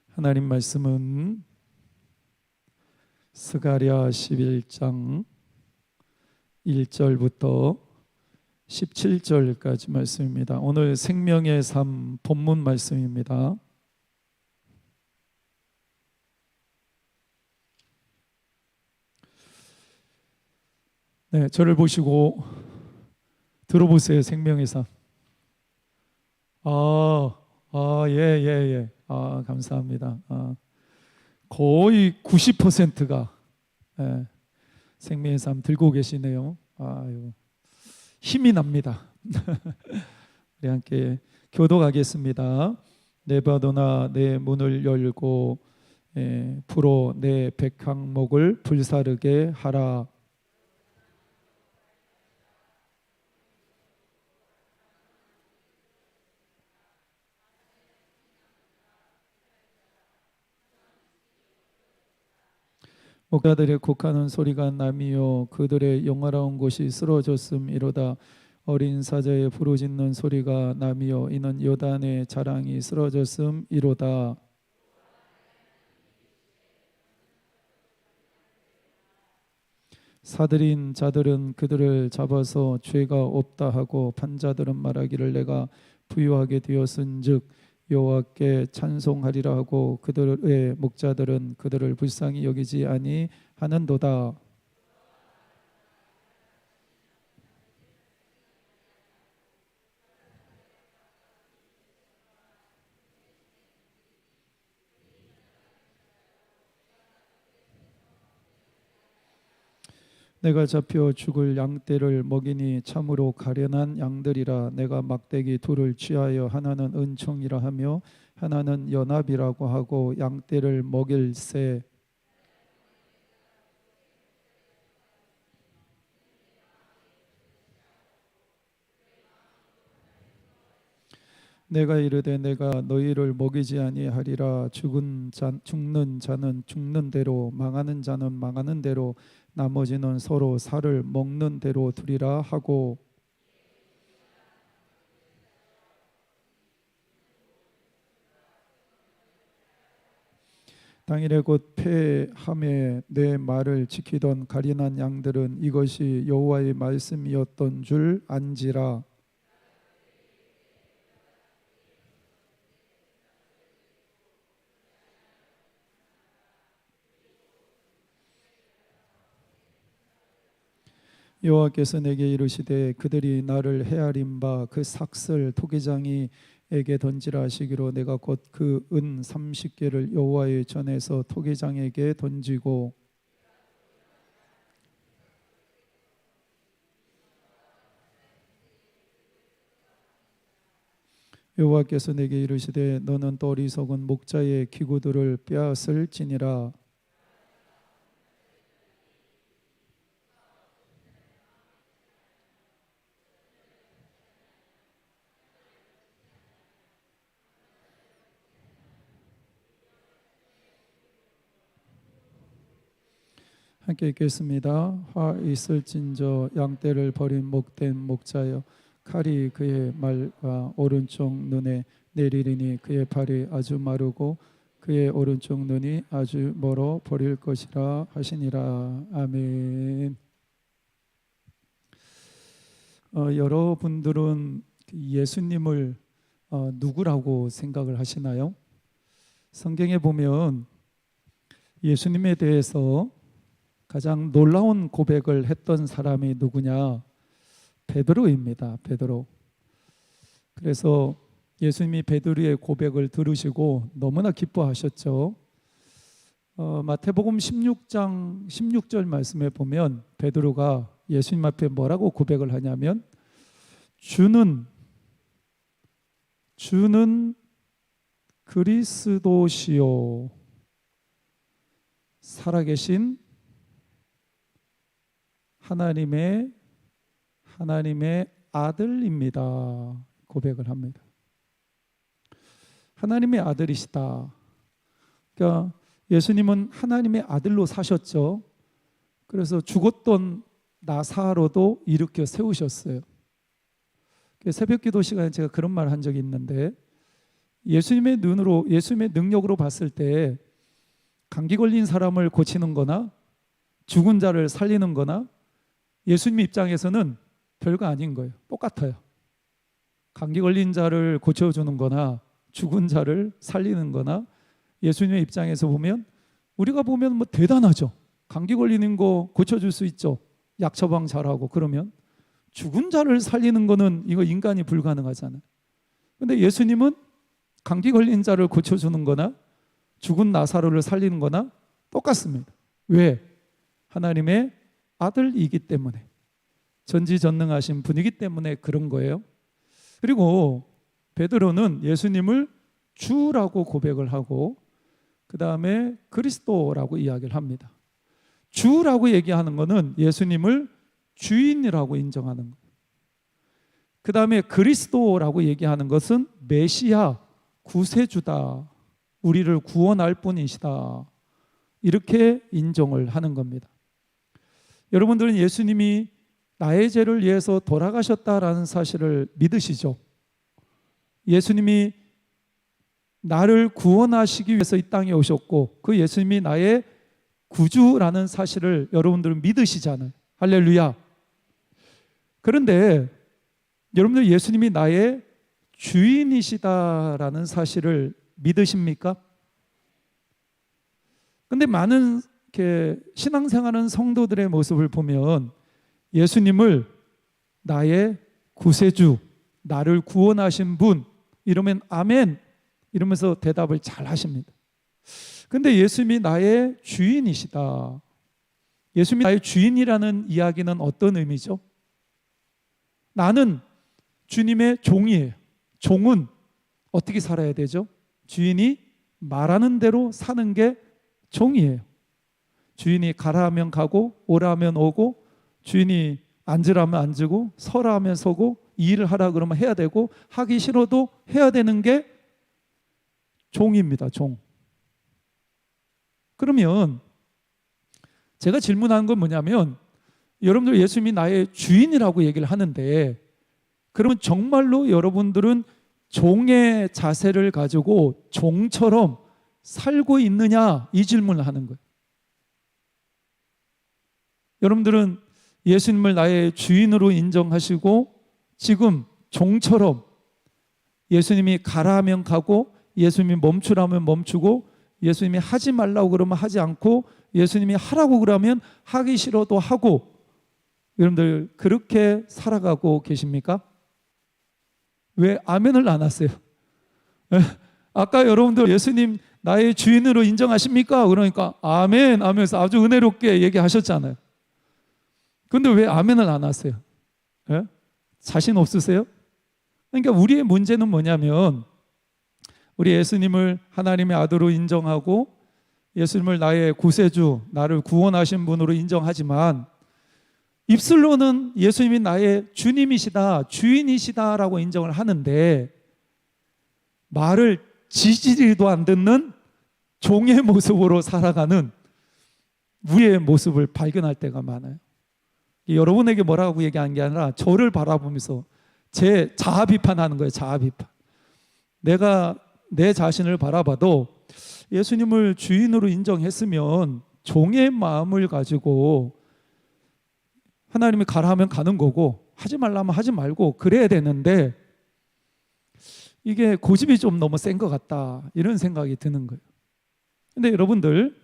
하나님 말씀은 스가랴 11장 1절부터 17절까지 말씀입니다. 오늘 생명의 삶 본문 말씀입니다. 네, 저를 보시고 들어보세요. 생명의 삶. 예. 감사합니다. 거의 90%가 생명의 삶 들고 계시네요. 힘이 납니다. 우리 함께 교독하겠습니다. 네바도나 내 문을 열고 불어 내 백항목을 불사르게 하라. 목자들의 곡하는 소리가 나미요 그들의 영화로운 곳이 쓰러졌음이로다. 어린 사자의 부르짖는 소리가 나미요 이는 요단의 자랑이 쓰러졌음이로다. 사들인 자들은 그들을 잡아서 죄가 없다 하고 판자들은 말하기를 내가 부유하게 되었은즉 여호와께 찬송하리라 하고 그들의 목자들은 그들을 불쌍히 여기지 아니하는도다. 내가 잡혀 죽을 양떼를 먹이니 참으로 가련한 양들이라. 내가 막대기 둘을 취하여 하나는 은총이라 하며 하나는 연합이라고 하고 양떼를 먹일새. 내가 이르되 내가 너희를 먹이지 아니하리라. 죽는 자는 죽는 대로 망하는 자는 망하는 대로 나머지는 서로 살을 먹는 대로 두리라 하고. 당일에 곧 패함에 내 말을 지키던 가련한 양들은 이것이 여호와의 말씀이었던 줄 안지라. 여호와께서 내게 이르시되 그들이 나를 헤아린 바 그 삭슬 토기장이에게 던지라 하시기로 내가 곧 그 은 30개를 여호와의 전에서 토기장에게 던지고 여호와께서 내게 이르시되 너는 또 어리석은 목자의 기구들을 빼앗을지니라. 함께 읽겠습니다. 화 있을진저 양떼를 버린 목된 목자여 칼이 그의 말과 오른쪽 눈에 내리리니 그의 발이 아주 마르고 그의 오른쪽 눈이 아주 멀어 버릴 것이라 하시니라. 아멘. 여러분들은 예수님을 누구라고 생각을 하시나요? 성경에 보면 예수님에 대해서 가장 놀라운 고백을 했던 사람이 누구냐? 베드로입니다. 베드로. 그래서 예수님이 베드로의 고백을 들으시고 너무나 기뻐하셨죠. 마태복음 16장 16절 말씀에 보면 베드로가 예수님 앞에 뭐라고 고백을 하냐면 주는 그리스도시요 살아계신 하나님의 아들입니다. 고백을 합니다. 하나님의 아들이시다. 그러니까 예수님은 하나님의 아들로 사셨죠. 그래서 죽었던 나사로도 일으켜 세우셨어요. 새벽 기도 시간에 제가 그런 말 한 적이 있는데 예수님의 눈으로, 예수님의 능력으로 봤을 때 감기 걸린 사람을 고치는 거나 죽은 자를 살리는 거나 예수님 입장에서는 별거 아닌 거예요. 똑같아요. 감기 걸린 자를 고쳐주는 거나 죽은 자를 살리는 거나 예수님의 입장에서 보면 우리가 보면 뭐 대단하죠. 감기 걸리는 거 고쳐줄 수 있죠. 약 처방 잘하고. 그러면 죽은 자를 살리는 거는 이거 인간이 불가능하잖아요. 근데 예수님은 감기 걸린 자를 고쳐주는 거나 죽은 나사로를 살리는 거나 똑같습니다. 왜? 하나님의 아들이기 때문에, 전지전능하신 분이기 때문에 그런 거예요. 그리고 베드로는 예수님을 주라고 고백을 하고 그 다음에 그리스도라고 이야기를 합니다. 주라고 얘기하는 것은 예수님을 주인이라고 인정하는 거예요. 그 다음에 그리스도라고 얘기하는 것은 메시아, 구세주다, 우리를 구원할 분이시다, 이렇게 인정을 하는 겁니다. 여러분들은 예수님이 나의 죄를 위해서 돌아가셨다라는 사실을 믿으시죠? 예수님이 나를 구원하시기 위해서 이 땅에 오셨고 그 예수님이 나의 구주라는 사실을 여러분들은 믿으시잖아요. 할렐루야. 그런데 여러분들 예수님이 나의 주인이시다라는 사실을 믿으십니까? 근데 많은 이렇게 신앙생활하는 성도들의 모습을 보면 예수님을 나의 구세주, 나를 구원하신 분 이러면 아멘 이러면서 대답을 잘 하십니다. 근데 예수님이 나의 주인이시다. 예수님이 나의 주인이라는 이야기는 어떤 의미죠? 나는 주님의 종이에요. 종은 어떻게 살아야 되죠? 주인이 말하는 대로 사는 게 종이에요. 주인이 가라 하면 가고 오라 하면 오고, 주인이 앉으라면 앉고 서라 하면 서고, 이 일을 하라 그러면 해야 되고 하기 싫어도 해야 되는 게 종입니다. 종. 그러면 제가 질문한 건 뭐냐면, 여러분들 예수님이 나의 주인이라고 얘기를 하는데 그러면 정말로 여러분들은 종의 자세를 가지고 종처럼 살고 있느냐, 이 질문을 하는 거예요. 여러분들은 예수님을 나의 주인으로 인정하시고 지금 종처럼 예수님이 가라 하면 가고 예수님이 멈추라면 멈추고 예수님이 하지 말라고 그러면 하지 않고 예수님이 하라고 그러면 하기 싫어도 하고, 여러분들 그렇게 살아가고 계십니까? 왜 아멘을 안 하세요? 아까 여러분들 예수님 나의 주인으로 인정하십니까? 그러니까 아멘 하면서 아주 은혜롭게 얘기하셨잖아요. 근데 왜 아멘을 안 하세요? 예? 자신 없으세요? 그러니까 우리의 문제는 뭐냐면, 우리 예수님을 하나님의 아들로 인정하고 예수님을 나의 구세주, 나를 구원하신 분으로 인정하지만 입술로는 예수님이 나의 주님이시다, 주인이시다라고 인정을 하는데 말을 지지리도 안 듣는 종의 모습으로 살아가는 우리의 모습을 발견할 때가 많아요. 여러분에게 뭐라고 얘기하는 게 아니라 저를 바라보면서 제 자아 비판하는 거예요. 자아 비판. 내가 내 자신을 바라봐도 예수님을 주인으로 인정했으면 종의 마음을 가지고 하나님이 가라 하면 가는 거고 하지 말라면 하지 말고 그래야 되는데 이게 고집이 좀 너무 센 것 같다, 이런 생각이 드는 거예요. 근데 여러분들,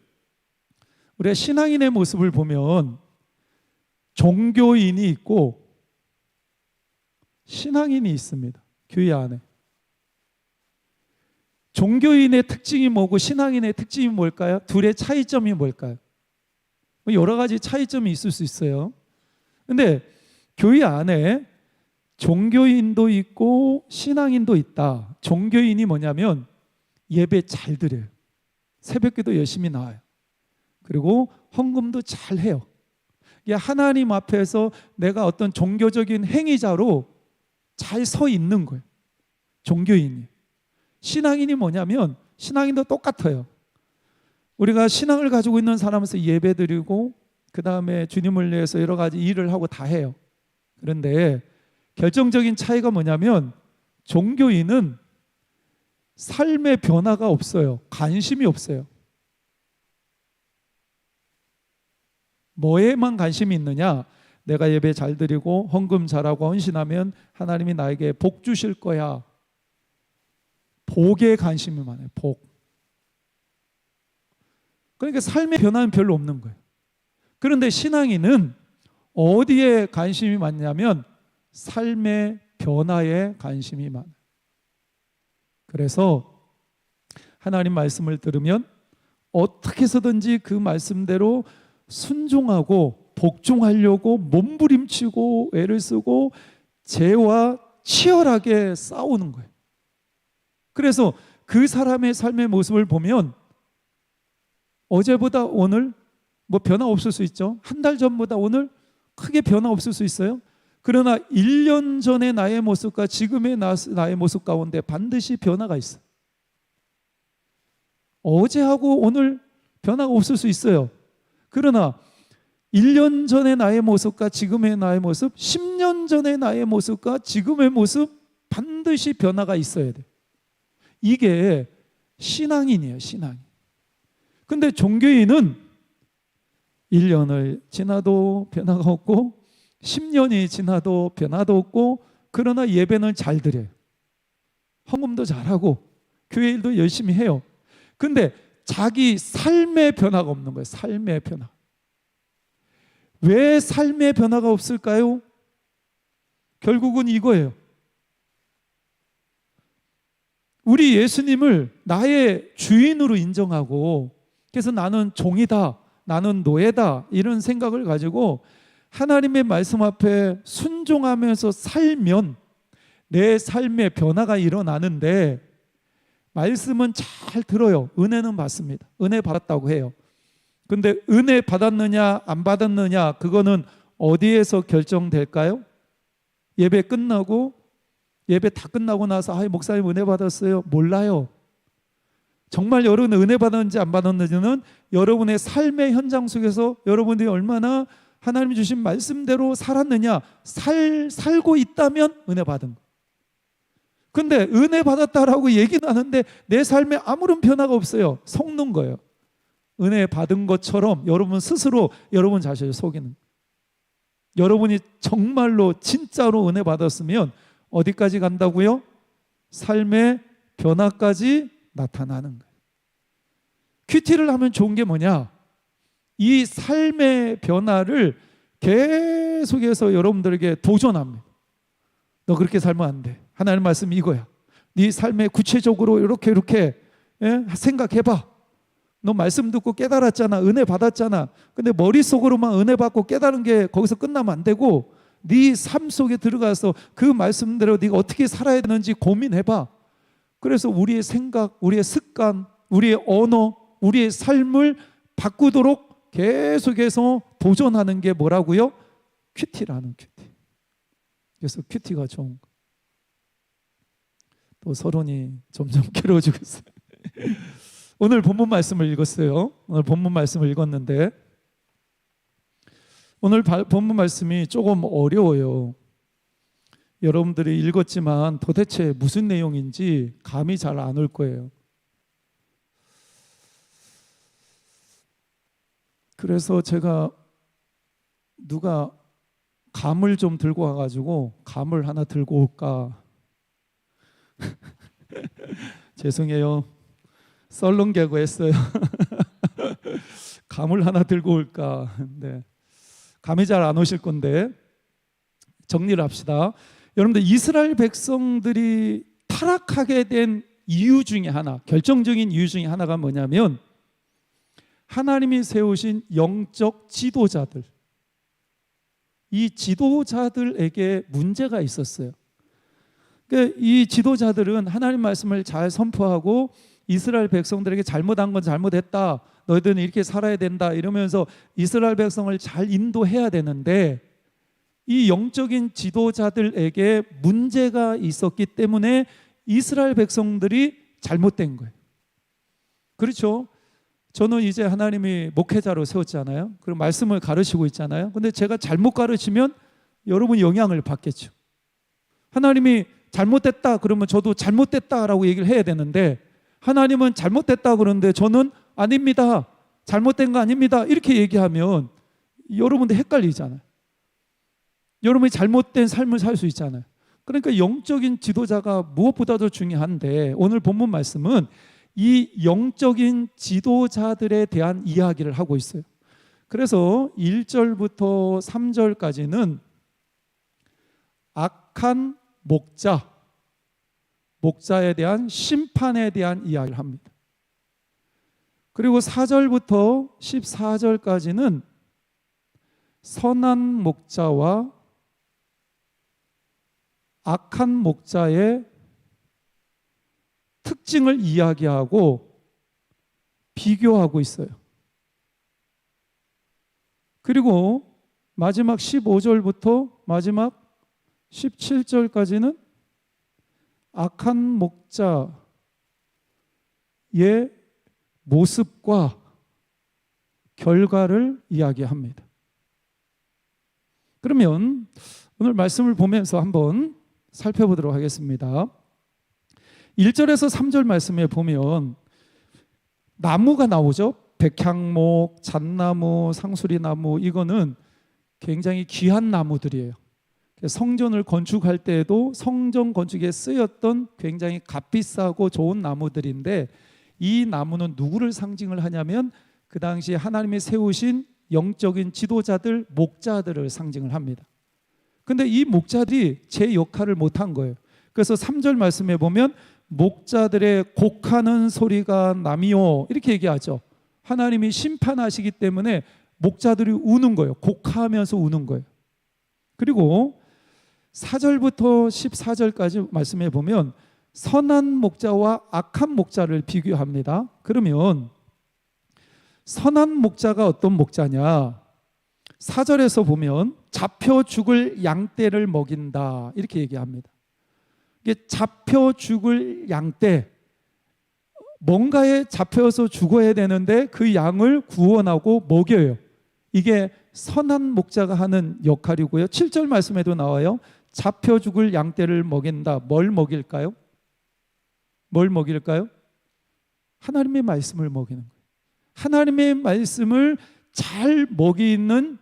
우리가 신앙인의 모습을 보면 종교인이 있고 신앙인이 있습니다. 교회 안에. 종교인의 특징이 뭐고 신앙인의 특징이 뭘까요? 둘의 차이점이 뭘까요? 여러 가지 차이점이 있을 수 있어요. 근데 교회 안에 종교인도 있고 신앙인도 있다. 종교인이 뭐냐면 예배 잘 드려요. 새벽기도 열심히 나와요. 그리고 헌금도 잘 해요. 하나님 앞에서 내가 어떤 종교적인 행위자로 잘 서 있는 거예요. 종교인이. 신앙인이 뭐냐면 신앙인도 똑같아요. 우리가 신앙을 가지고 있는 사람에서 예배드리고 그 다음에 주님을 위해서 여러 가지 일을 하고 다 해요. 그런데 결정적인 차이가 뭐냐면 종교인은 삶의 변화가 없어요. 관심이 없어요. 뭐에만 관심이 있느냐? 내가 예배 잘 드리고 헌금 잘하고 헌신하면 하나님이 나에게 복 주실 거야. 복에 관심이 많아요. 복. 그러니까 삶의 변화는 별로 없는 거예요. 그런데 신앙인은 어디에 관심이 많냐면 삶의 변화에 관심이 많아요. 그래서 하나님 말씀을 들으면 어떻게 해서든지 그 말씀대로 순종하고 복종하려고 몸부림치고 애를 쓰고 죄와 치열하게 싸우는 거예요. 그래서 그 사람의 삶의 모습을 보면 어제보다 오늘 뭐 변화 없을 수 있죠. 한 달 전보다 오늘 크게 변화 없을 수 있어요. 그러나 1년 전의 나의 모습과 지금의 나의 모습 가운데 반드시 변화가 있어요. 어제하고 오늘 변화가 없을 수 있어요. 그러나 1년 전의 나의 모습과 지금의 나의 모습, 10년 전의 나의 모습과 지금의 모습 반드시 변화가 있어야 돼요. 이게 신앙인이에요. 신앙인. 근데 종교인은 1년을 지나도 변화가 없고 10년이 지나도 변화도 없고 그러나 예배는 잘 드려요. 헌금도 잘하고 교회 일도 열심히 해요. 근데 자기 삶의 변화가 없는 거예요. 삶의 변화. 왜 삶의 변화가 없을까요? 결국은 이거예요. 우리 예수님을 나의 주인으로 인정하고 그래서 나는 종이다, 나는 노예다 이런 생각을 가지고 하나님의 말씀 앞에 순종하면서 살면 내 삶의 변화가 일어나는데 말씀은 잘 들어요. 은혜는 받습니다. 은혜 받았다고 해요. 근데 은혜 받았느냐 안 받았느냐 그거는 어디에서 결정될까요? 예배 끝나고 예배 다 끝나고 나서 목사님 은혜 받았어요? 몰라요. 정말 여러분 은혜 받았는지 안 받았는지는 여러분의 삶의 현장 속에서 여러분들이 얼마나 하나님이 주신 말씀대로 살았느냐, 살고 있다면 은혜 받은 거예요. 근데 은혜 받았다라고 얘기는 하는데 내 삶에 아무런 변화가 없어요. 속는 거예요. 은혜 받은 것처럼 여러분 스스로 여러분 자신을 속이는 거예요. 여러분이 정말로 진짜로 은혜 받았으면 어디까지 간다고요? 삶의 변화까지 나타나는 거예요. 큐티를 하면 좋은 게 뭐냐? 이 삶의 변화를 계속해서 여러분들에게 도전합니다. 너 그렇게 살면 안 돼. 하나님 말씀이 이거야. 네 삶에 구체적으로 이렇게 생각해봐. 너 말씀 듣고 깨달았잖아. 은혜 받았잖아. 근데 머릿속으로만 은혜 받고 깨달은 게 거기서 끝나면 안 되고 네 삶 속에 들어가서 그 말씀대로 네가 어떻게 살아야 되는지 고민해봐. 그래서 우리의 생각, 우리의 습관, 우리의 언어, 우리의 삶을 바꾸도록 계속해서 도전하는 게 뭐라고요? 큐티라는 큐티. 그래서 큐티가 좋은 거. 또 서론이 점점 길어지고 있어요. 오늘 본문 말씀을 읽었어요. 오늘 본문 말씀을 읽었는데 오늘 본문 말씀이 조금 어려워요. 여러분들이 읽었지만 도대체 무슨 내용인지 감이 잘 안 올 거예요. 그래서 제가 누가 감을 좀 들고 와가지고 감을 하나 들고 올까 죄송해요. 썰렁 개그 했어요. 감을 하나 들고 올까. 네. 감이 잘 안 오실 건데 정리를 합시다. 여러분들 이스라엘 백성들이 타락하게 된 이유 중에 하나, 결정적인 이유 중에 하나가 뭐냐면 하나님이 세우신 영적 지도자들, 이 지도자들에게 문제가 있었어요. 그러니까 이 지도자들은 하나님 말씀을 잘 선포하고 이스라엘 백성들에게 잘못한 건 잘못했다, 너희들은 이렇게 살아야 된다 이러면서 이스라엘 백성을 잘 인도해야 되는데 이 영적인 지도자들에게 문제가 있었기 때문에 이스라엘 백성들이 잘못된 거예요. 그렇죠? 저는 이제 하나님이 목회자로 세웠잖아요. 그리고 말씀을 가르치고 있잖아요. 근데 제가 잘못 가르치면 여러분이 영향을 받겠죠. 하나님이 잘못됐다 그러면 저도 잘못됐다라고 얘기를 해야 되는데, 하나님은 잘못됐다 그러는데 저는 아닙니다, 잘못된 거 아닙니다 이렇게 얘기하면 여러분들 헷갈리잖아요. 여러분이 잘못된 삶을 살 수 있잖아요. 그러니까 영적인 지도자가 무엇보다도 중요한데, 오늘 본문 말씀은 이 영적인 지도자들에 대한 이야기를 하고 있어요. 그래서 1절부터 3절까지는 악한 목자에 대한 심판에 대한 이야기를 합니다. 그리고 4절부터 14절까지는 선한 목자와 악한 목자의 특징을 이야기하고 비교하고 있어요. 그리고 마지막 15절부터 마지막 17절까지는 악한 목자의 모습과 결과를 이야기합니다. 그러면 오늘 말씀을 보면서 한번 살펴보도록 하겠습니다. 1절에서 3절 말씀에 보면 나무가 나오죠. 백향목, 잣나무, 상수리나무, 이거는 굉장히 귀한 나무들이에요. 성전을 건축할 때에도 성전 건축에 쓰였던 굉장히 값비싸고 좋은 나무들인데, 이 나무는 누구를 상징을 하냐면 그 당시 하나님이 세우신 영적인 지도자들, 목자들을 상징을 합니다. 근데 이 목자들이 제 역할을 못한 거예요. 그래서 3절 말씀에 보면 목자들의 곡하는 소리가 나미요 이렇게 얘기하죠. 하나님이 심판하시기 때문에 목자들이 우는 거예요. 곡하면서 우는 거예요. 그리고 4절부터 14절까지 말씀해 보면 선한 목자와 악한 목자를 비교합니다. 그러면 선한 목자가 어떤 목자냐? 4절에서 보면 잡혀 죽을 양떼를 먹인다 이렇게 얘기합니다. 이게 잡혀 죽을 양떼, 뭔가에 잡혀서 죽어야 되는데 그 양을 구원하고 먹여요. 이게 선한 목자가 하는 역할이고요. 7절 말씀에도 나와요. 잡혀 죽을 양떼를 먹인다. 뭘 먹일까요? 뭘 먹일까요? 하나님의 말씀을 먹이는 거예요. 하나님의 말씀을 잘 먹이는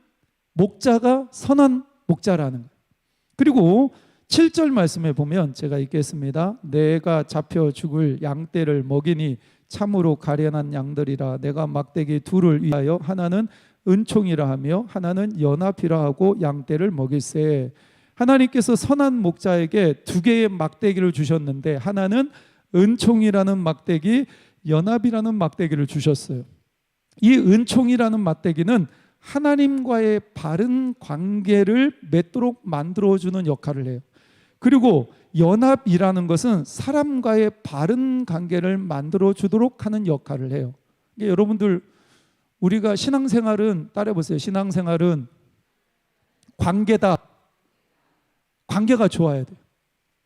목자가 선한 목자라는 거예요. 그리고 7절 말씀에 보면 제가 읽겠습니다. 내가 잡혀 죽을 양떼를 먹이니 참으로 가련한 양들이라. 내가 막대기 둘을 위하여 하나는 은총이라 하며 하나는 연합이라 하고 양떼를 먹일세. 하나님께서 선한 목자에게 두 개의 막대기를 주셨는데, 하나는 은총이라는 막대기, 연합이라는 막대기를 주셨어요. 이 은총이라는 막대기는 하나님과의 바른 관계를 맺도록 만들어주는 역할을 해요. 그리고 연합이라는 것은 사람과의 바른 관계를 만들어주도록 하는 역할을 해요. 여러분들, 우리가 신앙생활은 따라해보세요. 신앙생활은 관계다. 관계가 좋아야 돼요.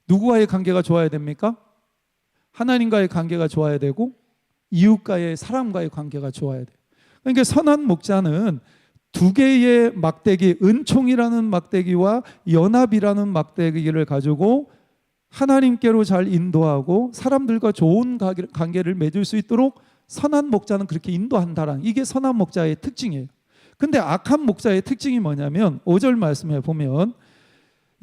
누구와의 관계가 좋아야 됩니까? 하나님과의 관계가 좋아야 되고 이웃과의, 사람과의 관계가 좋아야 돼요. 그러니까 선한 목자는 두 개의 막대기, 은총이라는 막대기와 연합이라는 막대기를 가지고 하나님께로 잘 인도하고 사람들과 좋은 관계를 맺을 수 있도록 선한 목자는 그렇게 인도한다라는, 이게 선한 목자의 특징이에요. 근데 악한 목자의 특징이 뭐냐면 5절 말씀에 보면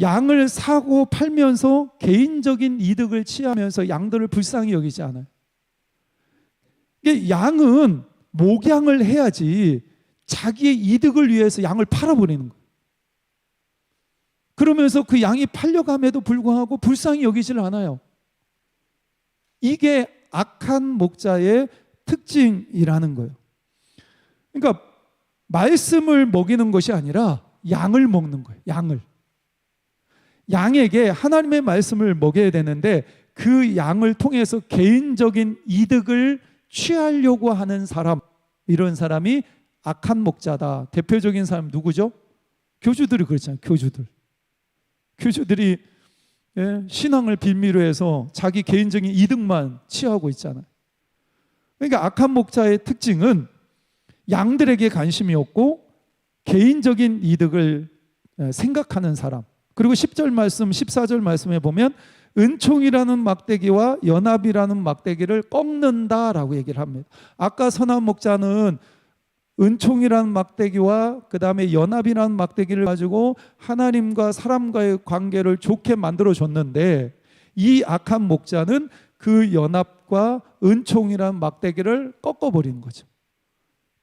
양을 사고 팔면서 개인적인 이득을 취하면서 양들을 불쌍히 여기지 않아요. 이게 양은 목양을 해야지 자기의 이득을 위해서 양을 팔아버리는 거예요. 그러면서 그 양이 팔려감에도 불구하고 불쌍히 여기질 않아요. 이게 악한 목자의 특징이라는 거예요. 그러니까 말씀을 먹이는 것이 아니라 양을 먹는 거예요. 양에게 하나님의 말씀을 먹여야 되는데 그 양을 통해서 개인적인 이득을 취하려고 하는 사람, 이런 사람이 악한 목자다. 대표적인 사람 누구죠? 교주들이 그렇잖아요. 교주들이 신앙을 빌미로 해서 자기 개인적인 이득만 취하고 있잖아요. 그러니까 악한 목자의 특징은 양들에게 관심이 없고 개인적인 이득을 생각하는 사람. 그리고 10절 말씀, 14절 말씀에 보면 은총이라는 막대기와 연합이라는 막대기를 꺾는다라고 얘기를 합니다. 아까 선한 목자는 은총이라는 막대기와 그 다음에 연합이라는 막대기를 가지고 하나님과 사람과의 관계를 좋게 만들어 줬는데, 이 악한 목자는 그 연합과 은총이라는 막대기를 꺾어버리는 거죠.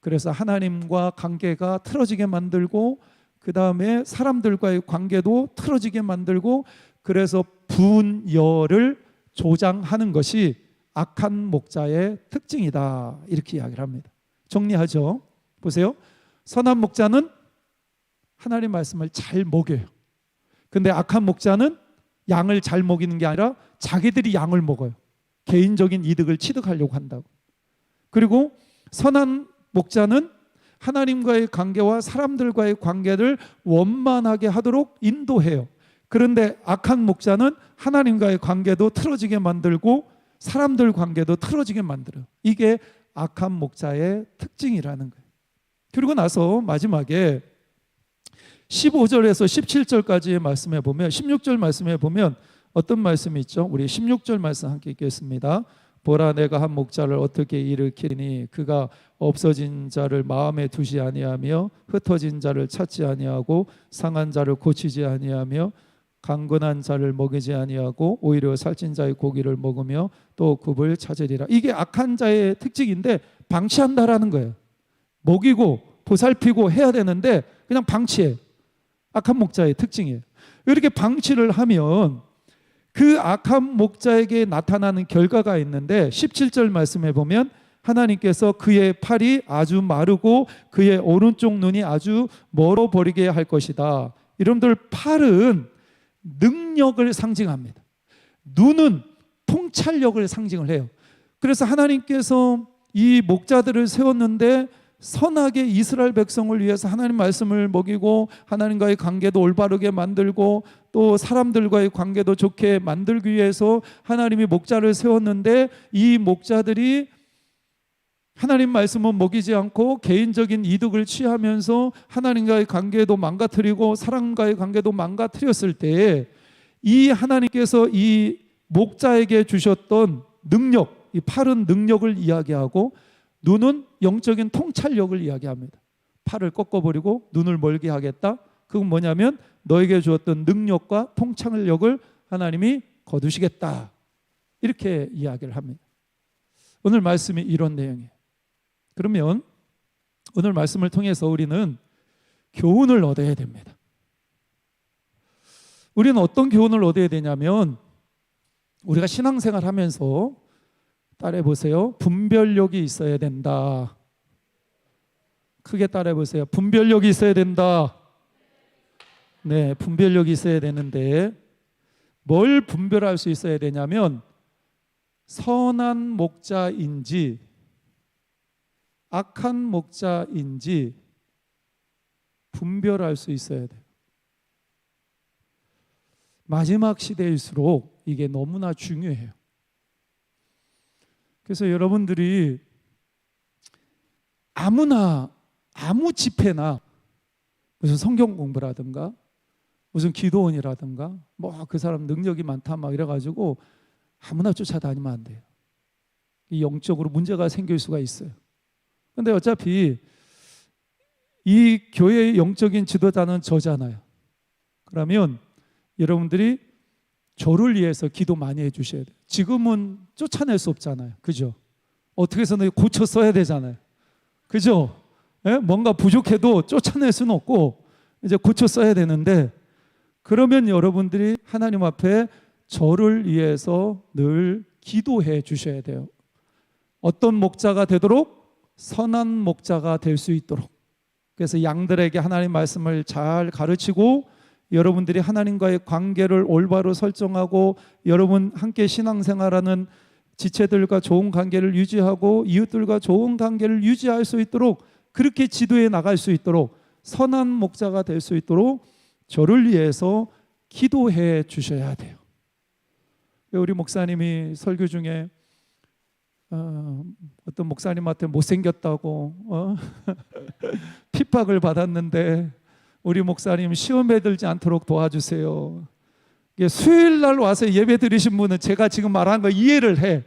그래서 하나님과 관계가 틀어지게 만들고, 그 다음에 사람들과의 관계도 틀어지게 만들고, 그래서 분열을 조장하는 것이 악한 목자의 특징이다, 이렇게 이야기를 합니다. 정리하죠. 보세요. 선한 목자는 하나님 말씀을 잘 먹여요. 근데 악한 목자는 양을 잘 먹이는 게 아니라 자기들이 양을 먹어요. 개인적인 이득을 취득하려고 한다고. 그리고 선한 목자는 하나님과의 관계와 사람들과의 관계를 원만하게 하도록 인도해요. 그런데 악한 목자는 하나님과의 관계도 틀어지게 만들고 사람들 관계도 틀어지게 만들어요. 이게 악한 목자의 특징이라는 거예요. 그리고 나서 마지막에 15절에서 17절까지의 말씀에 보면, 16절 말씀에 보면 어떤 말씀이 있죠? 우리 16절 말씀 함께 읽겠습니다. 보라, 내가 한 목자를 어떻게 일으키니 그가 없어진 자를 마음에 두지 아니하며 흩어진 자를 찾지 아니하고 상한 자를 고치지 아니하며 강건한 자를 먹이지 아니하고 오히려 살찐 자의 고기를 먹으며 또 굽을 찾으리라. 이게 악한 자의 특징인데 방치한다라는 거예요. 먹이고 보살피고 해야 되는데 그냥 방치해. 악한 목자의 특징이에요. 이렇게 방치를 하면 그 악한 목자에게 나타나는 결과가 있는데, 17절 말씀에 보면 하나님께서 그의 팔이 아주 마르고 그의 오른쪽 눈이 아주 멀어버리게 할 것이다. 여러분들, 팔은 능력을 상징합니다. 눈은 통찰력을 상징을 해요. 그래서 하나님께서 이 목자들을 세웠는데 선하게 이스라엘 백성을 위해서 하나님 말씀을 먹이고 하나님과의 관계도 올바르게 만들고 또 사람들과의 관계도 좋게 만들기 위해서 하나님이 목자를 세웠는데, 이 목자들이 하나님 말씀은 먹이지 않고 개인적인 이득을 취하면서 하나님과의 관계도 망가뜨리고 사람과의 관계도 망가뜨렸을 때, 이 하나님께서 이 목자에게 주셨던 능력, 이 팔은 능력을 이야기하고 눈은 영적인 통찰력을 이야기합니다. 팔을 꺾어버리고 눈을 멀게 하겠다. 그건 뭐냐면 너에게 주었던 능력과 통찰력을 하나님이 거두시겠다, 이렇게 이야기를 합니다. 오늘 말씀이 이런 내용이에요. 그러면 오늘 말씀을 통해서 우리는 교훈을 얻어야 됩니다. 우리는 어떤 교훈을 얻어야 되냐면, 우리가 신앙생활 하면서 따라해 보세요. 분별력이 있어야 된다. 크게 따라해 보세요. 분별력이 있어야 된다. 네, 분별력이 있어야 되는데 뭘 분별할 수 있어야 되냐면, 선한 목자인지 악한 목자인지 분별할 수 있어야 돼요. 마지막 시대일수록 이게 너무나 중요해요. 그래서 여러분들이 아무나 아무 집회나 무슨 성경 공부라든가 무슨 기도원이라든가 뭐 그 사람 능력이 많다 막 이래가지고 아무나 쫓아다니면 안 돼요. 영적으로 문제가 생길 수가 있어요. 근데 어차피 이 교회의 영적인 지도자는 저잖아요. 그러면 여러분들이 저를 위해서 기도 많이 해주셔야 돼요. 지금은 쫓아낼 수 없잖아요. 그죠? 어떻게 해서는 고쳐 써야 되잖아요. 그죠? 예? 뭔가 부족해도 쫓아낼 수는 없고 이제 고쳐 써야 되는데, 그러면 여러분들이 하나님 앞에 저를 위해서 늘 기도해 주셔야 돼요. 어떤 목자가 되도록? 선한 목자가 될 수 있도록. 그래서 양들에게 하나님 말씀을 잘 가르치고 여러분들이 하나님과의 관계를 올바로 설정하고 여러분 함께 신앙생활하는 지체들과 좋은 관계를 유지하고 이웃들과 좋은 관계를 유지할 수 있도록, 그렇게 지도해 나갈 수 있도록 선한 목자가 될 수 있도록 저를 위해서 기도해 주셔야 돼요. 우리 목사님이 설교 중에 어떤 목사님한테 못생겼다고 핍박을 받았는데 우리 목사님 시험에 들지 않도록 도와주세요. 수요일 날 와서 예배 드리신 분은 제가 지금 말하는 거 이해를 해.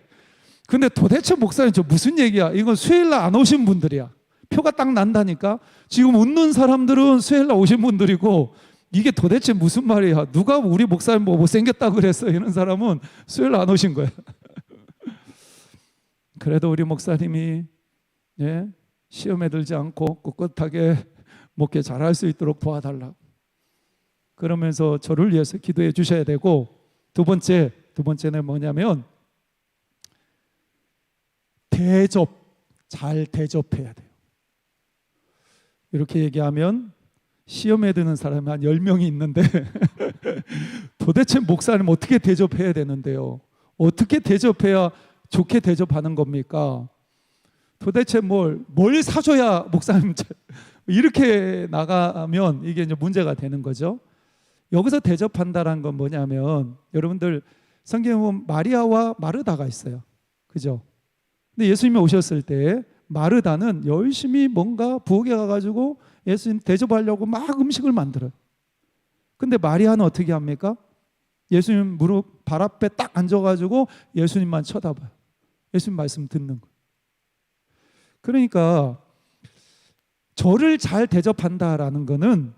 근데 도대체 목사님 저 무슨 얘기야? 이건 수요일 날 안 오신 분들이야. 표가 딱 난다니까. 지금 웃는 사람들은 수요일 날 오신 분들이고, 이게 도대체 무슨 말이야? 누가 우리 목사님 뭐 못생겼다고 그랬어? 이런 사람은 수요일 날 안 오신 거야. 그래도 우리 목사님이 시험에 들지 않고 꿋꿋하게 목회 잘할 수 있도록 도와달라고. 그러면서 저를 위해서 기도해 주셔야 되고, 두 번째는 뭐냐면 잘 대접해야 돼요. 이렇게 얘기하면 시험에 드는 사람이 한 10명이 있는데 도대체 목사님 어떻게 대접해야 되는데요? 어떻게 대접해야 좋게 대접하는 겁니까? 도대체 뭘 사줘야 목사님 이렇게 나가면 이게 이제 문제가 되는 거죠. 여기서 대접한다는 건 뭐냐면, 여러분들 성경에 보면 마리아와 마르다가 있어요. 그죠? 근데 예수님이 오셨을 때 마르다는 열심히 뭔가 부엌에 가가지고 예수님 대접하려고 막 음식을 만들어요. 근데 마리아는 어떻게 합니까? 예수님 무릎 발 앞에 딱 앉아가지고 예수님만 쳐다봐요. 예수님 말씀 듣는 거예요. 그러니까 저를 잘 대접한다라는 거는,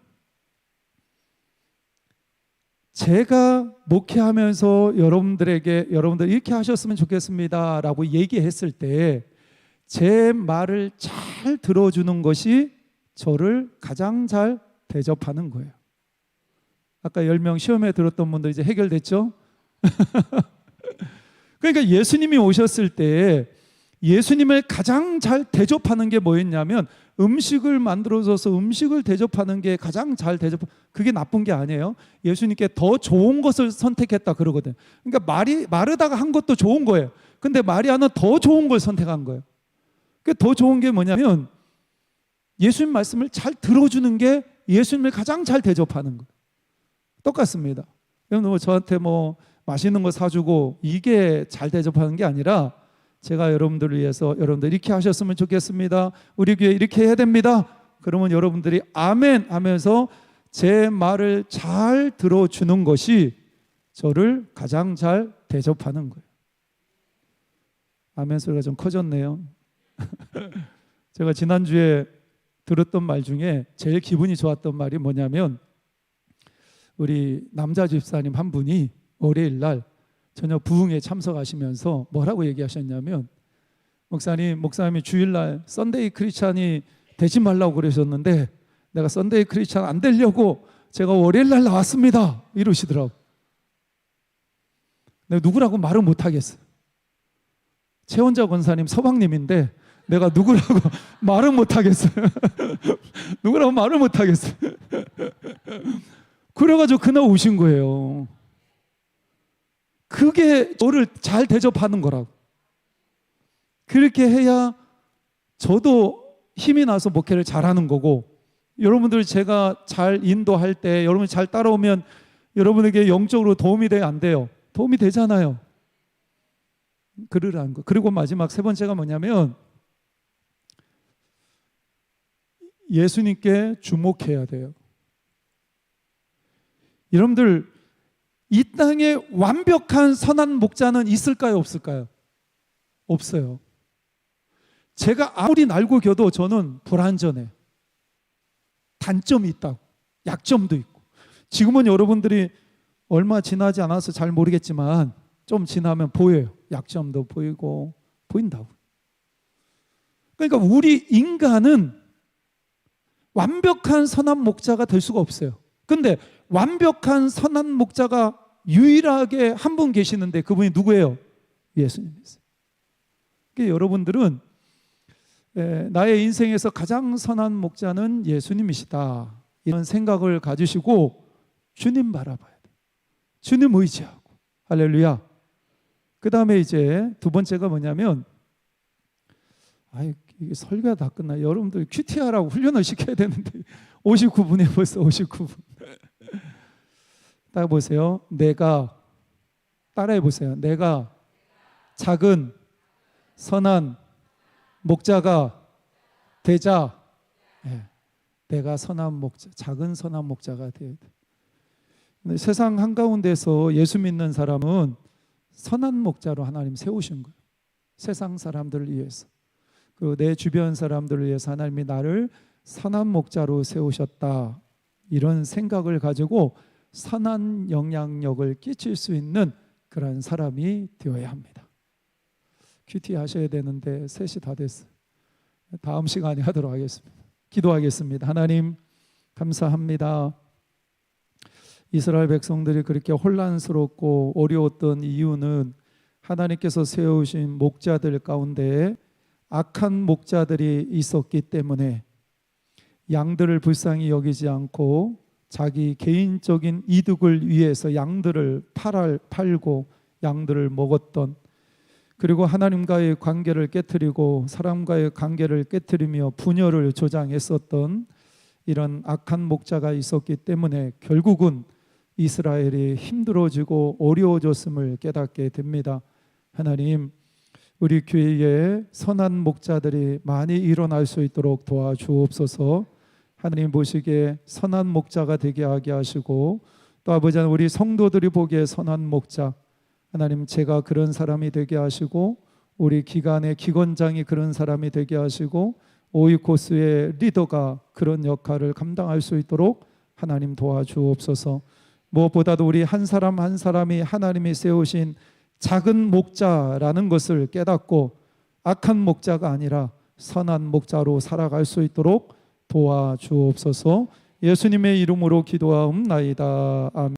제가 목회하면서 여러분들 이렇게 하셨으면 좋겠습니다 라고 얘기했을 때 제 말을 잘 들어주는 것이 저를 가장 잘 대접하는 거예요. 아까 10명 시험에 들었던 분들 이제 해결됐죠? 그러니까 예수님이 오셨을 때 예수님을 가장 잘 대접하는 게 뭐였냐면, 음식을 만들어줘서 음식을 대접하는 게 가장 잘 그게 나쁜 게 아니에요. 예수님께 더 좋은 것을 선택했다 그러거든. 그러니까 마르다가 한 것도 좋은 거예요. 근데 마리아는 더 좋은 걸 선택한 거예요. 더 좋은 게 뭐냐면, 예수님 말씀을 잘 들어주는 게 예수님을 가장 잘 대접하는 거예요. 똑같습니다. 여러분 저한테 뭐 맛있는 거 사주고 이게 잘 대접하는 게 아니라, 제가 여러분들을 위해서 여러분들 이렇게 하셨으면 좋겠습니다, 우리 교회 이렇게 해야 됩니다, 그러면 여러분들이 아멘 하면서 제 말을 잘 들어주는 것이 저를 가장 잘 대접하는 거예요. 아멘 소리가 좀 커졌네요. 제가 지난주에 들었던 말 중에 제일 기분이 좋았던 말이 뭐냐면, 우리 남자 집사님 한 분이 월요일 날 저녁 부흥에 참석하시면서 뭐라고 얘기하셨냐면, 목사님이 주일날 썬데이 크리스찬이 되지 말라고 그러셨는데 내가 썬데이 크리스찬 안 되려고 제가 월요일 날 나왔습니다 이러시더라고. 내가 누구라고 말을 못 하겠어요. 최원자 권사님 서방님인데 내가 누구라고 말을 못 하겠어요. 누구라고 말을 못 하겠어요. 그래가지고 그날 오신 거예요. 그게 저를 잘 대접하는 거라고. 그렇게 해야 저도 힘이 나서 목회를 잘하는 거고, 여러분들 제가 잘 인도할 때 여러분이 잘 따라오면 여러분에게 영적으로 도움이 돼요, 안 돼요? 도움이 되잖아요. 그러라는 거. 그리고 마지막 세 번째가 뭐냐면, 예수님께 주목해야 돼요. 여러분들 이 땅에 완벽한 선한 목자는 있을까요, 없을까요? 없어요. 제가 아무리 날고 겨도 저는 불완전해. 단점이 있다고, 약점도 있고. 지금은 여러분들이 얼마 지나지 않아서 잘 모르겠지만 좀 지나면 보여요. 약점도 보이고 보인다고. 그러니까 우리 인간은 완벽한 선한 목자가 될 수가 없어요. 근데 완벽한 선한 목자가 유일하게 한 분 계시는데 그분이 누구예요? 예수님이세요. 그러니까 여러분들은 나의 인생에서 가장 선한 목자는 예수님이시다, 이런 생각을 가지시고 주님 바라봐야 돼요. 주님 의지하고. 할렐루야. 그 다음에 이제 두 번째가 뭐냐면, 이게 설교가 다 끝나. 여러분들 큐티하라고 훈련을 시켜야 되는데 59분에 벌써 59분. 딱 보세요. 따라해 보세요. 내가 작은 선한 목자가 되자. 내가 선한 목자, 작은 선한 목자가 되어야 돼. 근데 세상 한가운데서 예수 믿는 사람은 선한 목자로 하나님 세우신 거예요. 세상 사람들을 위해서, 그리고 내 주변 사람들을 위해서 하나님이 나를 선한 목자로 세우셨다. 이런 생각을 가지고 선한 영향력을 끼칠 수 있는 그런 사람이 되어야 합니다. 큐티 하셔야 되는데 3시 다 됐어요. 다음 시간에 하도록 하겠습니다. 기도하겠습니다. 하나님 감사합니다. 이스라엘 백성들이 그렇게 혼란스럽고 어려웠던 이유는 하나님께서 세우신 목자들 가운데 악한 목자들이 있었기 때문에 양들을 불쌍히 여기지 않고 자기 개인적인 이득을 위해서 양들을 팔고 양들을 먹었던, 그리고 하나님과의 관계를 깨트리고 사람과의 관계를 깨트리며 분열을 조장했었던 이런 악한 목자가 있었기 때문에 결국은 이스라엘이 힘들어지고 어려워졌음을 깨닫게 됩니다. 하나님, 우리 교회에 선한 목자들이 많이 일어날 수 있도록 도와주옵소서. 하나님 보시기에 선한 목자가 되게 하게 하시고, 또 아버지 하나님, 우리 성도들이 보기에 선한 목자, 하나님 제가 그런 사람이 되게 하시고, 우리 기관의 기관장이 그런 사람이 되게 하시고, 오이코스의 리더가 그런 역할을 감당할 수 있도록 하나님 도와주옵소서. 무엇보다도 우리 한 사람 한 사람이 하나님이 세우신 작은 목자라는 것을 깨닫고 악한 목자가 아니라 선한 목자로 살아갈 수 있도록 도와주옵소서. 예수님의 이름으로 기도하옵나이다. 아멘.